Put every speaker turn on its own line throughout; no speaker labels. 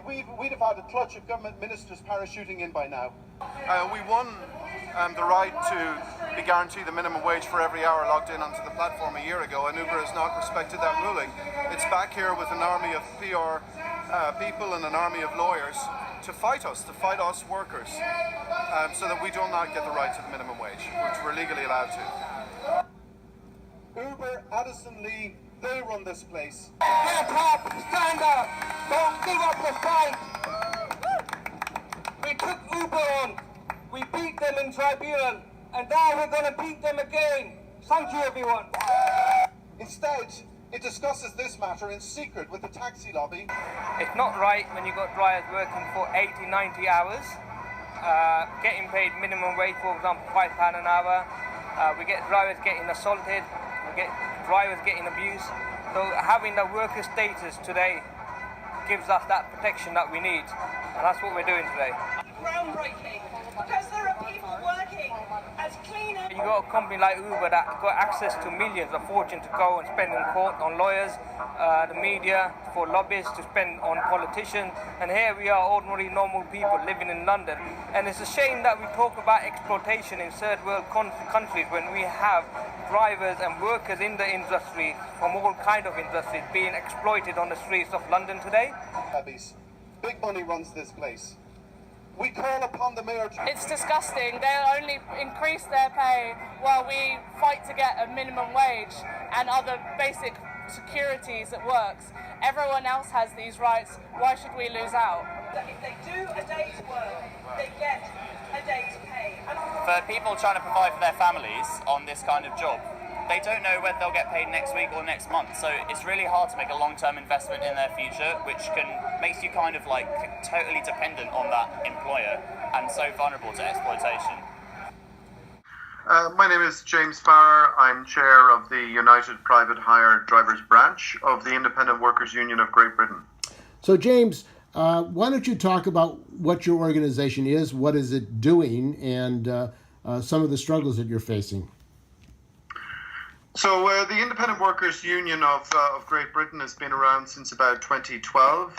Surely we'd have had a clutch of government ministers parachuting in by now.
We won the right to be guaranteed the minimum wage for every hour logged in onto the platform a year ago, and Uber has not respected that ruling. It's back here with an army of PR people and an army of lawyers to fight us workers, so that we do not get the right to the minimum wage, which we're legally allowed to.
Uber, Addison Lee, they run this place.
Get up, stand up, don't give up the fight. We took Uber on, we beat them in tribunal, and now we're going to beat them again. Thank you, everyone.
Instead, it discusses this matter in secret with the taxi lobby.
It's not right when you've got drivers working for 80, 90 hours, getting paid minimum wage, for example, £5 an hour. We get drivers getting assaulted, we get drivers getting abused. So having the worker status today gives us that protection that we need, and that's what we're doing today.
Groundbreaking, because there are people working as clean as...
You got a company like Uber that got access to millions, a fortune to go and spend in court on lawyers, the media, for lobbyists to spend on politicians, and here we are, ordinary normal people living in London. And it's a shame that we talk about exploitation in third world countries when we have drivers and workers in the industry from all kind of industries being exploited on the streets of London today.
Big money runs this place. We call upon the mayor to...
It's disgusting. They'll only increase their pay while we fight to get a minimum wage and other basic securities at work. Everyone else has these rights. Why should we lose out?
If they do a day's work, they get a day's pay.
For people trying to provide for their families on this kind of job, they don't know whether they'll get paid next week or next month, so it's really hard to make a long-term investment in their future, which makes you kind of like totally dependent on that employer and so vulnerable to exploitation.
My name is James Farrar. I'm chair of the United Private Hire Drivers Branch of the Independent Workers Union of Great Britain.
So James, why don't you talk about what your organization is, what is it doing, and some of the struggles that you're facing?
So the Independent Workers Union of Great Britain has been around since about 2012.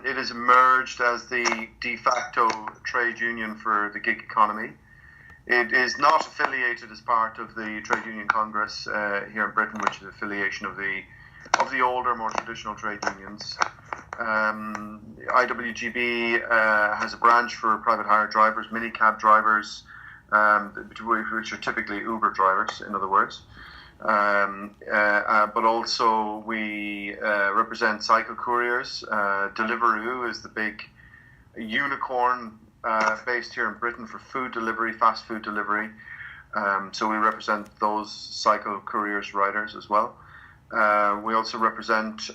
It has emerged as the de facto trade union for the gig economy. It is not affiliated as part of the Trade Union Congress here in Britain, which is an affiliation of the older, more traditional trade unions. IWGB has a branch for private hire drivers, minicab drivers, which are typically Uber drivers, in other words. But also we represent cycle couriers. Deliveroo is the big unicorn based here in Britain for food delivery, fast food delivery. So we represent those cycle couriers riders as well. We also represent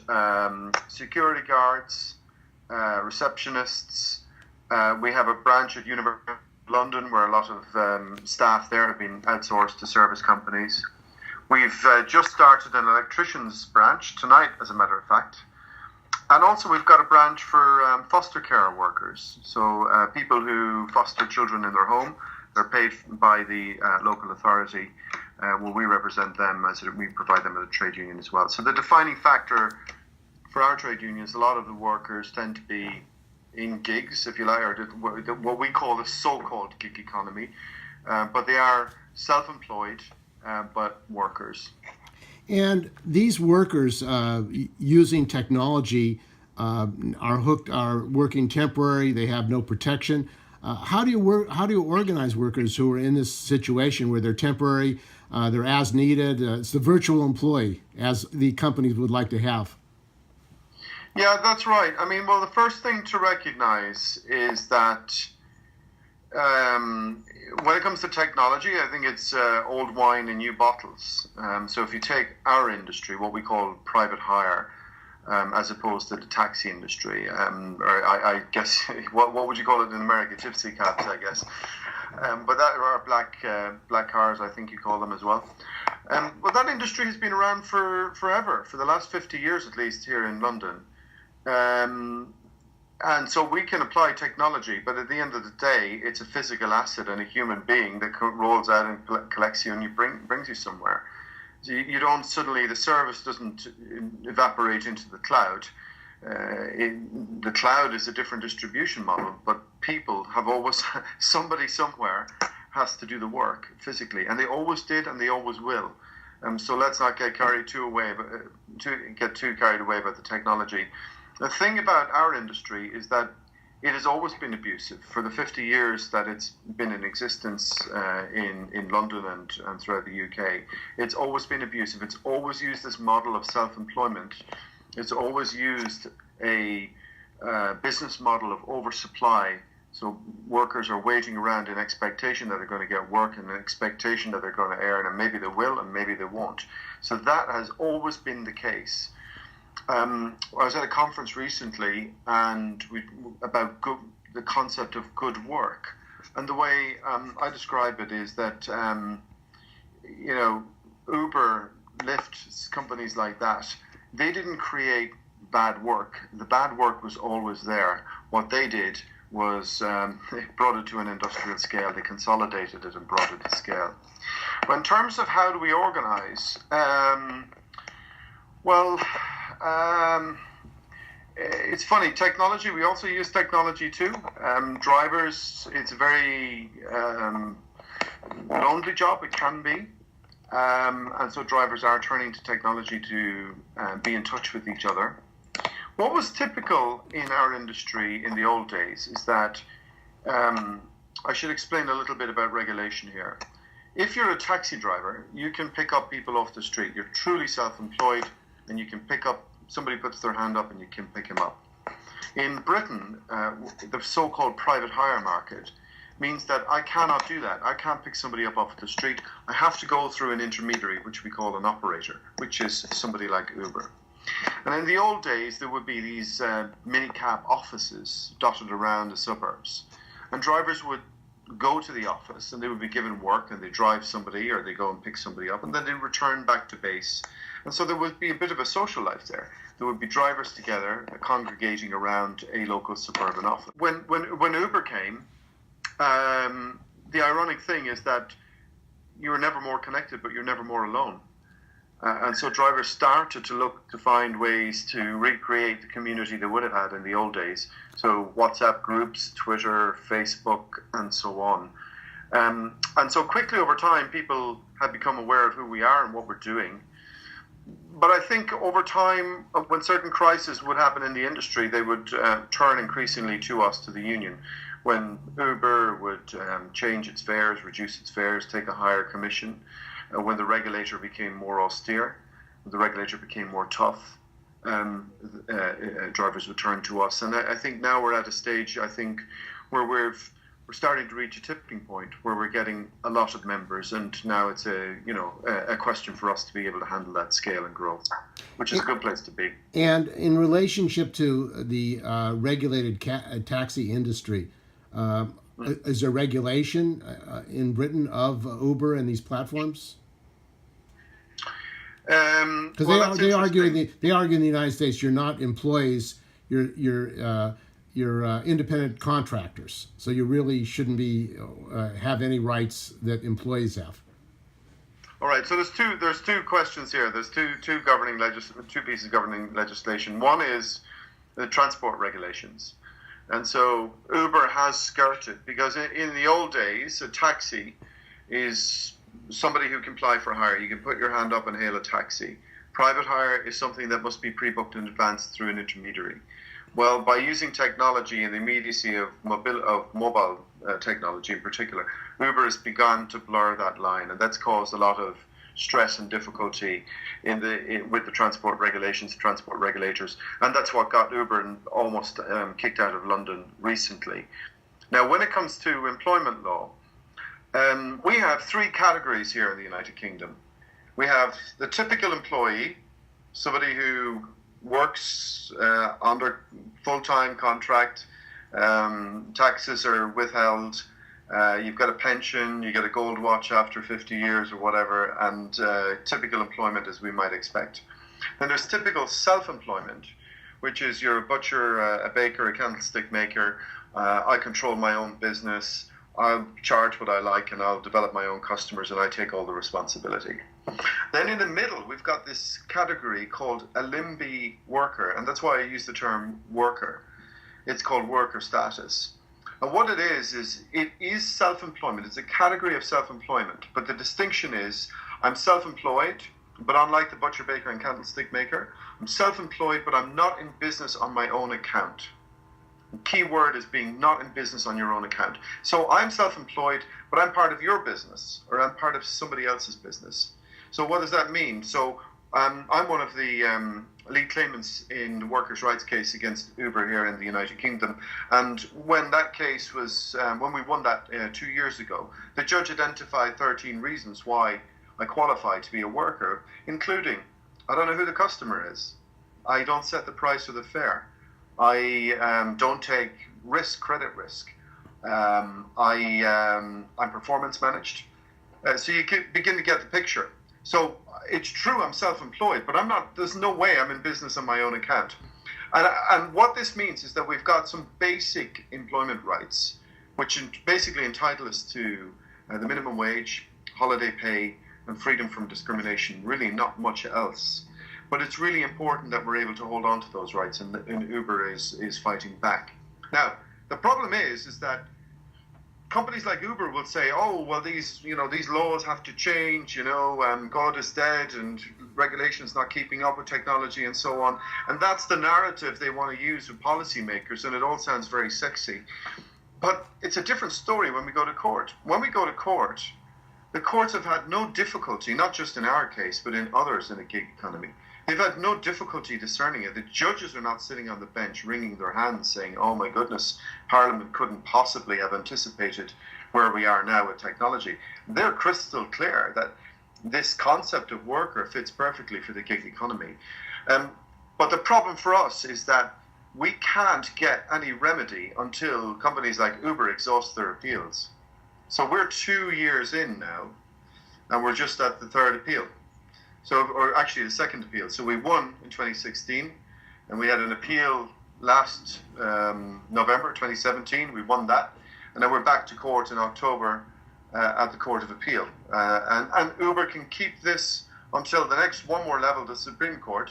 security guards, receptionists. We have a branch at University of London where a lot of staff there have been outsourced to service companies. We've just started an electricians branch tonight, as a matter of fact. And also we've got a branch for foster care workers. So people who foster children in their home, they're paid by the local authority. Well, we represent them as we provide them with a trade union as well. So the defining factor for our trade unions, a lot of the workers tend to be in gigs, if you like, or what we call the so-called gig economy. But they are self-employed, but workers.
And these workers using technology are working temporary. They have no protection. How do you organize workers who are in this situation where they're temporary, they're as needed? It's the virtual employee, as the companies would like to have.
Yeah, that's right. I mean, well, the first thing to recognize is that when it comes to technology, I think it's old wine in new bottles. So if you take our industry, what we call private hire, as opposed to the taxi industry, or I guess, what would you call it in America? Gypsy cabs, I guess. But that are black cars, I think you call them as well. But that industry has been around forever, for the last 50 years at least here in London. And so we can apply technology, but at the end of the day, it's a physical asset and a human being that rolls out and collects you and brings you somewhere. So you don't suddenly, the service doesn't evaporate into the cloud. the cloud is a different distribution model, but people have always, somebody somewhere has to do the work physically, and they always did, and they always will. So let's not get get too carried away about the technology. The thing about our industry is that it has always been abusive. For the 50 years that it's been in existence in London and throughout the UK, it's always been abusive. It's always used this model of self-employment. It's always used a business model of oversupply. So workers are waiting around in expectation that they're going to get work and an expectation that they're going to earn, and maybe they will and maybe they won't. So that has always been the case. I was at a conference recently and about the concept of good work. And the way I describe it is that, Uber, Lyft, companies like that, they didn't create bad work. The bad work was always there. What they did was they brought it to an industrial scale. They consolidated it and brought it to scale. But in terms of how do we organize, it's funny, technology, we also use technology too. Drivers, it's a very lonely job, it can be. And so drivers are turning to technology to be in touch with each other. What was typical in our industry in the old days is that, I should explain a little bit about regulation here. If you're a taxi driver, you can pick up people off the street. You're truly self-employed, and you can pick up, somebody puts their hand up and you can pick him up. In Britain, the so-called private hire market means that I cannot do that. I can't pick somebody up off the street. I have to go through an intermediary, which we call an operator, which is somebody like Uber. And in the old days, there would be these mini-cab offices dotted around the suburbs. And drivers would go to the office and they would be given work, and they drive somebody or they go and pick somebody up, and then they return back to base. And so there would be a bit of a social life there. There would be drivers together congregating around a local suburban office. When Uber came, the ironic thing is that you were never more connected, but you're never more alone. And so drivers started to look to find ways to recreate the community they would have had in the old days. So WhatsApp groups, Twitter, Facebook, and so on. And so quickly over time, people have become aware of who we are and what we're doing. But I think over time, when certain crises would happen in the industry, they would turn increasingly to us, to the union. When Uber would change its fares, reduce its fares, take a higher commission, when the regulator became more austere, when the regulator became more tough, drivers would turn to us. And I think now we're at a stage, I think, where we're starting to reach a tipping point where we're getting a lot of members, and now it's a question for us to be able to handle that scale and growth, which is a good place to be.
And in relationship to the regulated taxi industry, is there regulation in Britain of Uber and these platforms? Because they argue in the United States you're not employees, you're independent contractors, so you really shouldn't be have any rights that employees have.
All right, so there's two questions here. There's two pieces of governing legislation. One is the transport regulations. And so Uber has skirted, because in the old days, a taxi is somebody who can apply for hire. You can put your hand up and hail a taxi. Private hire is something that must be pre-booked in advance through an intermediary. Well, by using technology and the immediacy of mobile technology in particular, Uber has begun to blur that line, and that's caused a lot of stress and difficulty with the transport regulations, transport regulators, and that's what got Uber almost kicked out of London recently. Now, when it comes to employment law, we have three categories here in the United Kingdom. We have the typical employee, somebody who works under full-time contract, taxes are withheld, you've got a pension, you get a gold watch after 50 years or whatever, and typical employment as we might expect. Then there's typical self-employment, which is you're a butcher, a baker, a candlestick maker. I control my own business. I'll charge what I like and I'll develop my own customers and I take all the responsibility. Then in the middle, we've got this category called a LIMBY worker, and that's why I use the term worker. It's called worker status. And what it is it is self-employment. It's a category of self-employment, but the distinction is I'm self-employed, but unlike the butcher, baker, and candlestick maker, I'm self-employed, but I'm not in business on my own account. The key word is being not in business on your own account. So I'm self-employed, but I'm part of your business, or I'm part of somebody else's business. So what does that mean? So I'm one of the lead claimants in the workers' rights case against Uber here in the United Kingdom. And when that case was, when we won that 2 years ago, the judge identified 13 reasons why I qualify to be a worker, including I don't know who the customer is. I don't set the price or the fare. I don't take credit risk. I'm performance managed. So you begin to get the picture. So it's true I'm self-employed, but I'm not. There's no way I'm in business on my own account. And what this means is that we've got some basic employment rights, which basically entitle us to the minimum wage, holiday pay, and freedom from discrimination. Really, not much else. But it's really important that we're able to hold on to those rights, and Uber is fighting back. Now, the problem is that companies like Uber will say, "Oh, well, these laws have to change. God is dead, and regulation's not keeping up with technology, and so on." And that's the narrative they want to use with policymakers, and it all sounds very sexy. But it's a different story when we go to court. When we go to court, the courts have had no difficulty, not just in our case, but in others in the gig economy. They've had no difficulty discerning it. The judges are not sitting on the bench wringing their hands saying, "Oh my goodness, Parliament couldn't possibly have anticipated where we are now with technology." They're crystal clear that this concept of worker fits perfectly for the gig economy. But the problem for us is that we can't get any remedy until companies like Uber exhaust their appeals. So we're 2 years in now, and we're just at the third appeal. Or actually the second appeal. So we won in 2016, and we had an appeal last November 2017. We won that, and then we're back to court in October at the Court of Appeal. And Uber can keep this until the next one more level, the Supreme Court,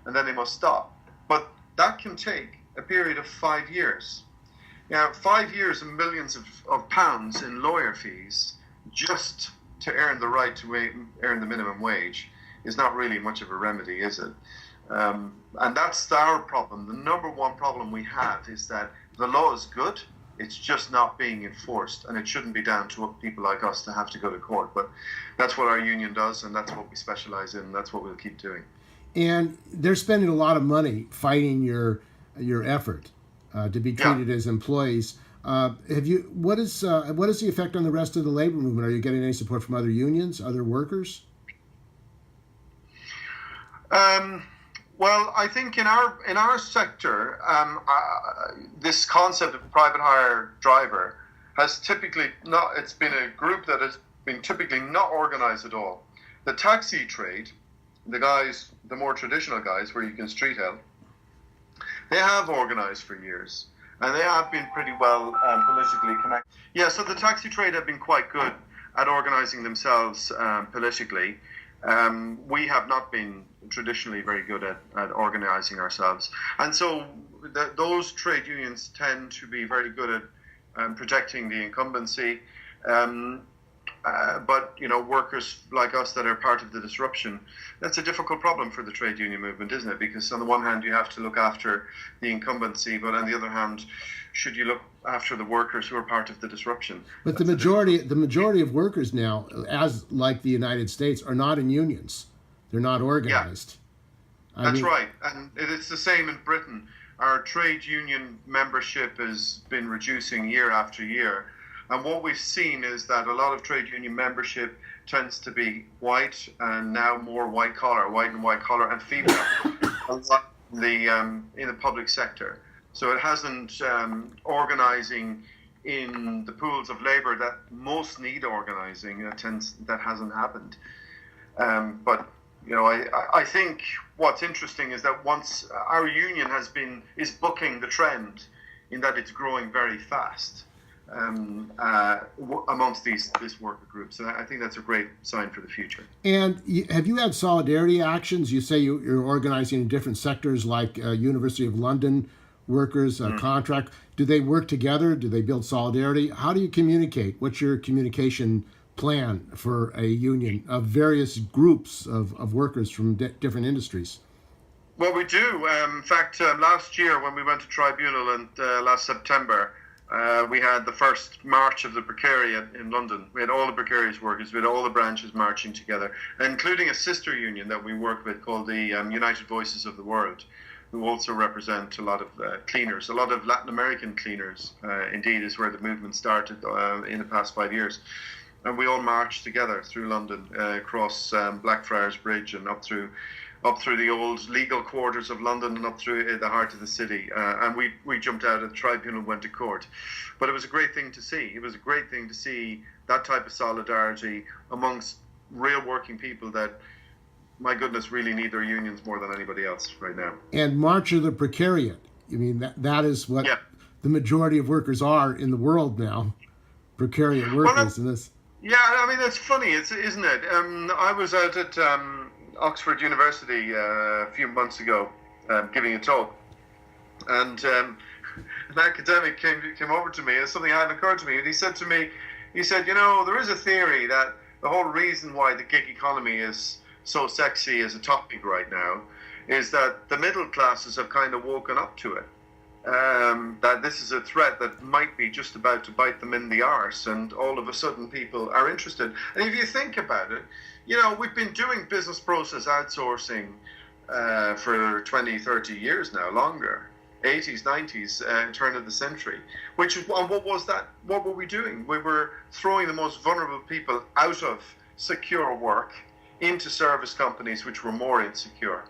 and then they must stop. But that can take a period of 5 years. Now, 5 years and millions of pounds in lawyer fees just to earn the right to earn the minimum wage is not really much of a remedy, is it? And that's our problem. The number one problem we have is that the law is good, it's just not being enforced, and it shouldn't be down to people like us to have to go to court. But that's what our union does, and that's what we specialize in, and that's what we'll keep doing.
And they're spending a lot of money fighting your effort to be treated as employees. What is the effect on the rest of the labor movement? Are you getting any support from other unions, other workers?
Well, I think in our sector, this concept of private hire driver has typically not. It's been a group that has been typically not organised at all. The taxi trade, the more traditional guys, where you can street hail, they have organised for years, and they have been pretty well politically connected. Yeah, so the taxi trade have been quite good at organising themselves politically. We have not been traditionally very good at organising ourselves. And so those trade unions tend to be very good at protecting the incumbency. But, workers like us that are part of the disruption, that's a difficult problem for the trade union movement, isn't it? Because on the one hand, you have to look after the incumbency, but on the other hand, should you look after the workers who are part of the disruption?
But the majority of workers now, as like the United States, are not in unions. They're not organized.
Yeah, that's right. And it's the same in Britain. Our trade union membership has been reducing year after year. And what we've seen is that a lot of trade union membership tends to be white, and now more white and white collar and female in the public sector. So it hasn't organising in the pools of labour that most need organising. That hasn't happened. But I think what's interesting is that once our union is booking the trend in that it's growing very fast. amongst this worker groups. And I think that's a great sign for the future.
And have you had solidarity actions? You say you're organizing in different sectors like University of London workers, contract. Do they work together? Do they build solidarity? How do you communicate? What's your communication plan for a union of various groups of workers from different industries?
Well, we do. In fact, last year when we went to tribunal and last September, we had the first march of the precariat in London. We had all the precarious workers, we had all the branches marching together, including a sister union that we work with called the United Voices of the World, who also represent a lot of cleaners, a lot of Latin American cleaners, indeed, is where the movement started in the past 5 years. And we all marched together through London, across Blackfriars Bridge and up through the old legal quarters of London and up through the heart of the city. And we jumped out of the tribunal and went to court. But it was a great thing to see. It was a great thing to see that type of solidarity amongst real working people that, my goodness, really need their unions more than anybody else right now.
And March of the Precariat. I mean, that is what the majority of workers are in the world now. Precariat workers in this.
Yeah, I mean, it's funny, isn't it? I was out at Oxford University a few months ago giving a talk, and an academic came over to me, and something hadn't occurred to me, and he said, you know, there is a theory that the whole reason why the gig economy is so sexy as a topic right now is that the middle classes have kind of woken up to it. That this is a threat that might be just about to bite them in the arse, and all of a sudden people are interested. And if you think about it, you know, we've been doing business process outsourcing for 20, 30 years now, longer. 80s, 90s, turn of the century. What was that? What were we doing? We were throwing the most vulnerable people out of secure work into service companies which were more insecure.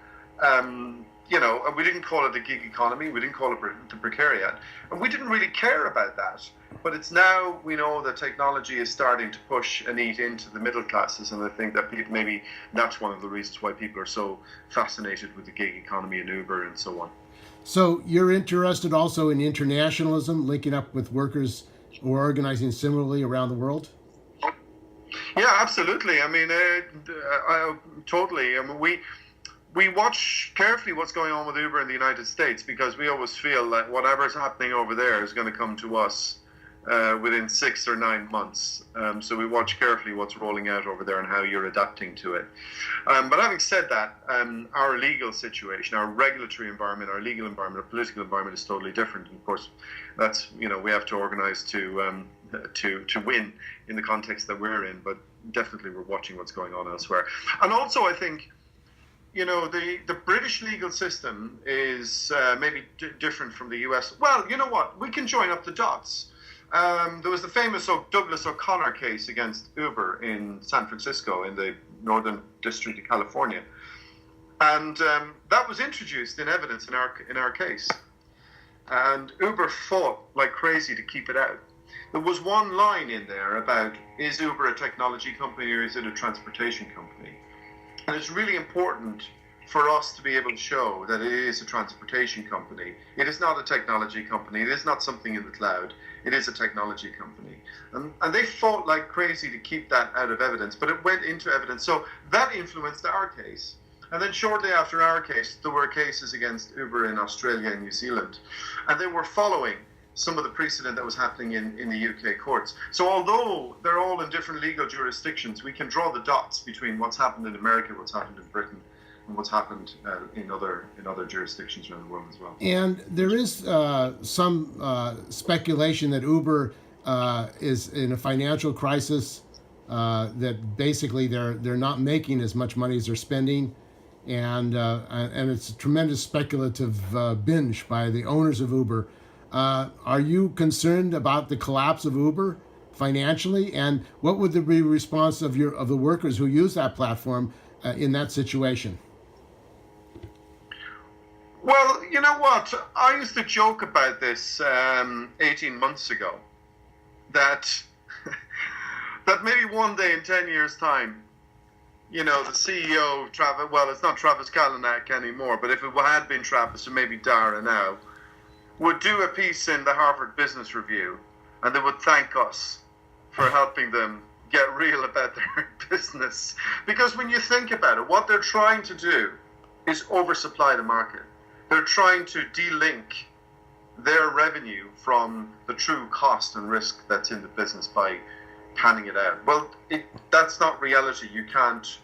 You know, we didn't call it a gig economy, we didn't call it the precariat, and we didn't really care about that. But it's now we know that technology is starting to push and eat into the middle classes, and I think that maybe that's one of the reasons why people are so fascinated with the gig economy and Uber and so on.
So you're interested also in internationalism, linking up with workers who are organizing similarly around the world?
Yeah, absolutely. I mean, totally. I mean, we watch carefully what's going on with Uber in the United States, because we always feel that whatever's happening over there is going to come to us within 6 or 9 months. So we watch carefully what's rolling out over there and how you're adapting to it. But having said that, our legal situation, our regulatory environment, our legal environment, our political environment is totally different. And of course, that's, you know, we have to organize to win in the context that we're in. But definitely we're watching what's going on elsewhere. And also, I think, you know, the British legal system is maybe different from the US. Well, you know what? We can join up the dots. There was the famous Douglas O'Connor case against Uber in San Francisco in the Northern District of California. And that was introduced in evidence in our case. And Uber fought like crazy to keep it out. There was one line in there about, is Uber a technology company or is it a transportation company? And it's really important for us to be able to show that it is a transportation company. It is not a technology company. It is not something in the cloud. It is a technology company. And they fought like crazy to keep that out of evidence, but it went into evidence. So that influenced our case. And then shortly after our case, there were cases against Uber in Australia and New Zealand. And they were following some of the precedent that was happening in the UK courts. So although they're all in different legal jurisdictions, we can draw the dots between what's happened in America, what's happened in Britain, and what's happened in other jurisdictions around the world as well.
And there is some speculation that Uber is in a financial crisis, that basically they're not making as much money as they're spending, and it's a tremendous speculative binge by the owners of Uber. Are you concerned about the collapse of Uber financially, and what would the response of the workers who use that platform in that situation?
Well, you know what? I used to joke about this 18 months ago, that maybe one day in 10 years' time, you know, the CEO of Travis, well, it's not Travis Kalanick anymore, but if it had been Travis, or maybe Dara now, would do a piece in the Harvard Business Review and they would thank us for helping them get real about their business. Because when you think about it, what they're trying to do is oversupply the market. They're trying to de-link their revenue from the true cost and risk that's in the business by panning it out. Well, that's not reality. You can't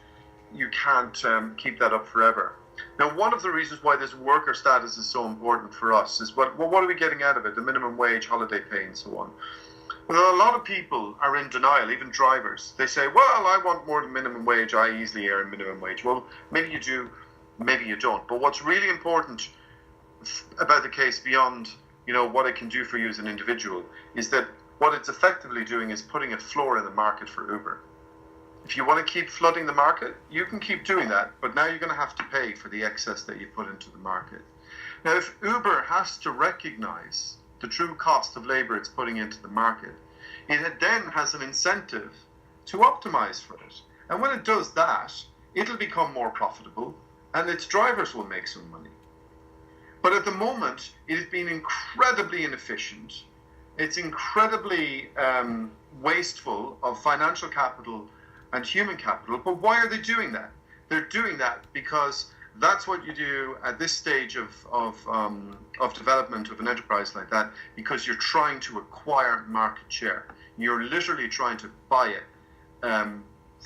keep that up forever. Now, one of the reasons why this worker status is so important for us is what are we getting out of it? The minimum wage, holiday pay, and so on. Well, a lot of people are in denial, even drivers. They say, well, I want more than minimum wage. I easily earn minimum wage. Well, maybe you do, maybe you don't. But what's really important about the case beyond, what it can do for you as an individual is that what it's effectively doing is putting a floor in the market for Uber. If you want to keep flooding the market, you can keep doing that, but now you're going to have to pay for the excess that you put into the market. Now, if Uber has to recognize the true cost of labor it's putting into the market, it then has an incentive to optimize for it. And when it does that, it'll become more profitable and its drivers will make some money. But at the moment, it has been incredibly inefficient. It's incredibly wasteful of financial capital and human capital. But why are they doing that? They're doing that because that's what you do at this stage of development of an enterprise like that, because you're trying to acquire market share. You're literally trying to buy it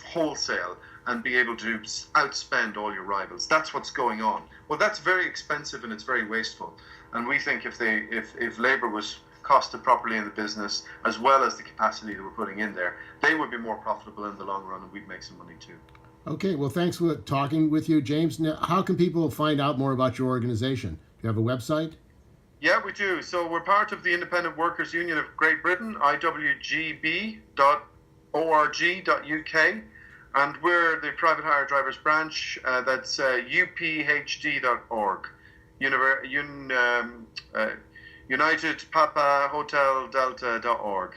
wholesale and be able to outspend all your rivals. That's what's going on. Well, that's very expensive and it's very wasteful. And we think if labor was costed properly in the business, as well as the capacity that we're putting in there, they would be more profitable in the long run and we'd make some money too.
Okay, well, thanks for talking with you, James. Now, how can people find out more about your organization? Do you have a website?
Yeah, we do. So we're part of the Independent Workers Union of Great Britain, IWGB.org.uk, and we're the private hire drivers branch. That's UPHD.org, United Papa Hotel Delta.org.